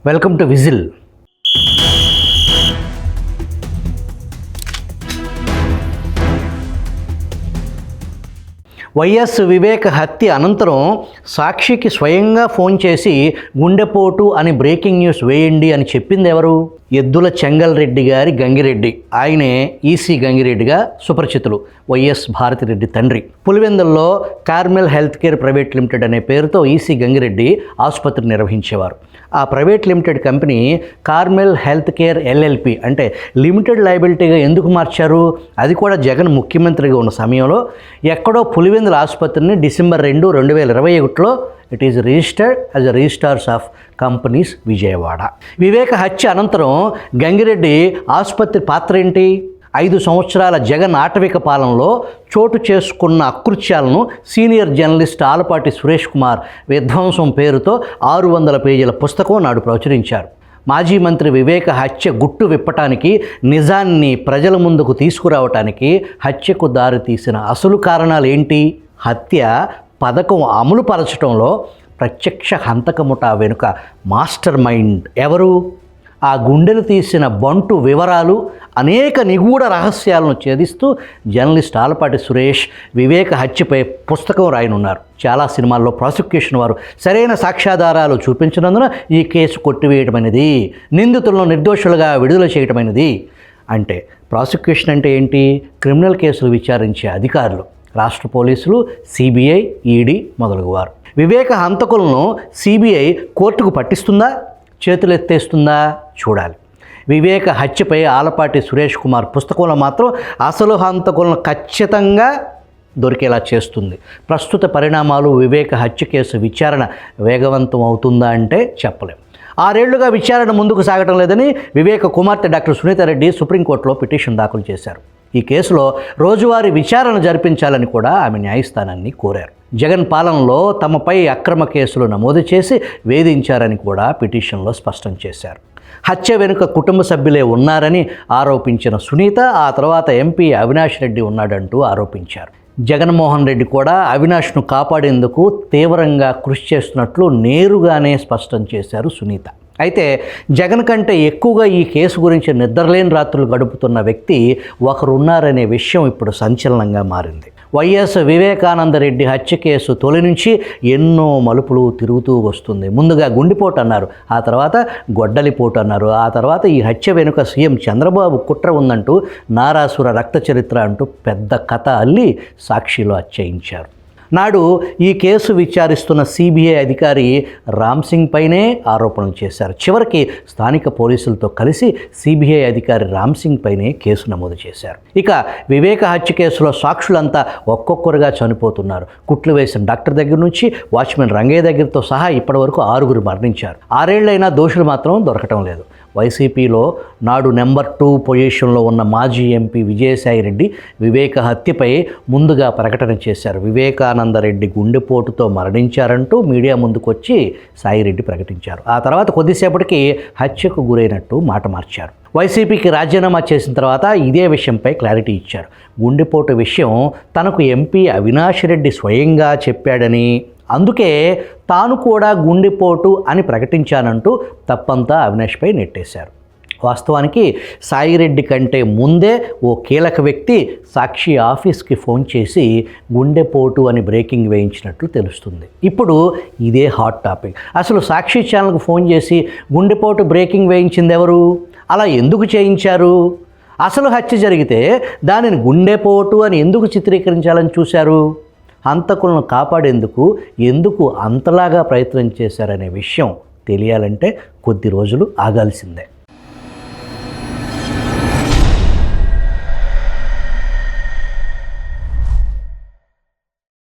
Welcome to whistle. YS Vivek హత్య అనంతరం సాక్షికి స్వయంగా ఫోన్ చేసి గుండెపోటు అని బ్రేకింగ్ న్యూస్ వేయండి అని చెప్పింది ఎవరు? ఎద్దుల చెంగల్రెడ్డి గారి గంగిరెడ్డి. ఆయనే ఈసీ గంగిరెడ్డిగా సుపరిచితులు. వైఎస్ భారతిరెడ్డి తండ్రి. పులివెందుల్లో Carmel health care private limited అనే పేరుతో ఈసీ గంగిరెడ్డి ఆసుపత్రి నిర్వహించేవారు. ఆ private limited company Carmel health care LLP అంటే లిమిటెడ్ లయబిలిటీగా ఎందుకు మార్చారు? అది కూడా జగన్ ముఖ్యమంత్రిగా ఉన్న సమయంలో ఎక్కడో పులివెందుల ఆసుపత్రిని డిసెంబర్ 2, 2021లో it is registered as a registrars of companies Vijayawada. Viveka హత్య అనంతరం గంగిరెడ్డి ఆసుపత్రి పాత్ర ఏంటి? 5 సంవత్సరాల జగన్ ఆటవిక పాలనలో చోటు చేసుకున్న అకృత్యాలను సీనియర్ జర్నలిస్ట్ ఆలపాటి సురేష్ కుమార్ విధ్వంసం పేరుతో 600 పేజీల పుస్తకం నాడు ప్రచురించారు. మాజీ మంత్రి వివేక హత్య గుట్టు విప్పటానికి, నిజాన్ని ప్రజల ముందుకు తీసుకురావటానికి హత్యకు దారితీసిన అసలు కారణాలు ఏంటి? హత్య పథకం అమలు పరచడంలో ప్రత్యక్ష హంతక ముఠా వెనుక మాస్టర్ మైండ్ ఎవరు? ఆ గుండెలు తీసిన బంటు వివరాలు, అనేక నిగూఢ రహస్యాలను ఛేదిస్తూ జర్నలిస్ట్ ఆలపాటి సురేష్ వివేక హత్యపై పుస్తకం రాయనున్నారు. చాలా సినిమాల్లో ప్రాసిక్యూషన్ వారు సరైన సాక్ష్యాధారాలు చూపించినందున ఈ కేసు కొట్టివేయటమైనది, నిందితులను నిర్దోషులుగా విడుదల చేయటమైనది. అంటే ప్రాసిక్యూషన్ అంటే ఏంటి? క్రిమినల్ కేసులు విచారించే అధికారులు, రాష్ట్ర పోలీసులు, సిబిఐ, ఈడీ మొదలగువారు. వివేక హంతకులను సిబిఐ కోర్టుకు పట్టిస్తుందా, చేతులెత్తేస్తుందా చూడాలి. వివేక హత్యపై ఆలపాటి సురేష్ కుమార్ పుస్తకంలో మాత్రం అసలు హంతకులను ఖచ్చితంగా దొరికేలా చేస్తుంది. ప్రస్తుత పరిణామాలు వివేక హత్య కేసు విచారణ వేగవంతం అవుతుందా అంటే చెప్పలేం. 6 ఏళ్లుగా విచారణ ముందుకు సాగటం లేదని వివేక కుమార్తె డాక్టర్ సునీతారెడ్డి సుప్రీంకోర్టులో పిటిషన్ దాఖలు చేశారు. ఈ కేసులో రోజువారీ విచారణ జరిపించాలని కూడా ఆమె న్యాయస్థానాన్ని కోరారు. జగన్ పాలనలో తమపై అక్రమ కేసులు నమోదు చేసి వేధించారని కూడా పిటిషన్లో స్పష్టం చేశారు. హత్య వెనుక కుటుంబ సభ్యులే ఉన్నారని ఆరోపించిన సునీత ఆ తర్వాత ఎంపీ అవినాష్ రెడ్డి ఉన్నాడంటూ ఆరోపించారు. జగన్మోహన్ రెడ్డి కూడా అవినాష్ను కాపాడేందుకు తీవ్రంగా కృషి చేస్తున్నట్లు నేరుగానే స్పష్టం చేశారు సునీత. అయితే జగన్ కంటే ఎక్కువగా ఈ కేసు గురించి నిద్రలేని రాత్రులు గడుపుతున్న వ్యక్తి ఒకరున్నారనే విషయం ఇప్పుడు సంచలనంగా మారింది. వైఎస్ వివేకానందరెడ్డి హత్య కేసు తొలి నుంచి ఎన్నో మలుపులు తిరుగుతూ వస్తుంది. ముందుగా గుండెపోటు అన్నారు, ఆ తర్వాత గొడ్డలిపోటు అన్నారు, ఆ తర్వాత ఈ హత్య వెనుక సీఎం చంద్రబాబు కుట్ర ఉందంటూ నారాసుర రక్త చరిత్ర అంటూ పెద్ద కథ అల్లి సాక్షిలో అచ్చయించారు. నాడు ఈ కేసు విచారిస్తున్న సిబిఐ అధికారి రామ్ సింగ్ పైనే ఆరోపణలు చేశారు. చివరికి స్థానిక పోలీసులతో కలిసి సిబిఐ అధికారి రామ్ సింగ్ పైనే కేసు నమోదు చేశారు. ఇక వివేక హత్య కేసులో సాక్షులంతా ఒక్కొక్కరుగా చనిపోతున్నారు. కుట్లు వేసిన డాక్టర్ దగ్గర నుంచి వాచ్మెన్ రంగయ్య దగ్గరతో సహా ఇప్పటివరకు 6 మరణించారు. 6 ఏళ్లైనా దోషులు మాత్రం దొరకటం లేదు. వైసీపీలో నాడు నెంబర్ 2 పొజిషన్లో ఉన్న మాజీ ఎంపీ విజయసాయిరెడ్డి వివేక హత్యపై ముందుగా ప్రకటన చేశారు. వివేకానందరెడ్డి గుండెపోటుతో మరణించారంటూ మీడియా ముందుకొచ్చి సాయిరెడ్డి ప్రకటించారు. ఆ తర్వాత కొద్దిసేపటికి హత్యకు గురైనట్టు మాట మార్చారు. వైసీపీకి రాజీనామా చేసిన తర్వాత ఇదే విషయంపై క్లారిటీ ఇచ్చారు. గుండెపోటు విషయం తనకు ఎంపీ అవినాష్ రెడ్డి స్వయంగా చెప్పాడని, అందుకే తాను కూడా గుండెపోటు అని ప్రకటించానంటూ తప్పంతా అవినాష్పై నెట్టేశారు. వాస్తవానికి సాయిరెడ్డి కంటే ముందే ఓ కీలక వ్యక్తి సాక్షి ఆఫీస్కి ఫోన్ చేసి గుండెపోటు అని బ్రేకింగ్ వేయించినట్లు తెలుస్తుంది. ఇప్పుడు ఇదే హాట్ టాపిక్. అసలు సాక్షి ఛానల్కు ఫోన్ చేసి గుండెపోటు బ్రేకింగ్ వేయించింది ఎవరు? అలా ఎందుకు చేయించారు? అసలు హత్య జరిగితే దానిని గుండెపోటు అని ఎందుకు చిత్రీకరించాలని చూశారు? హంతకులను కాపాడేందుకు ఎందుకు అంతలాగా ప్రయత్నం చేశారనే విషయం తెలియాలంటే కొద్ది రోజులు ఆగాల్సిందే.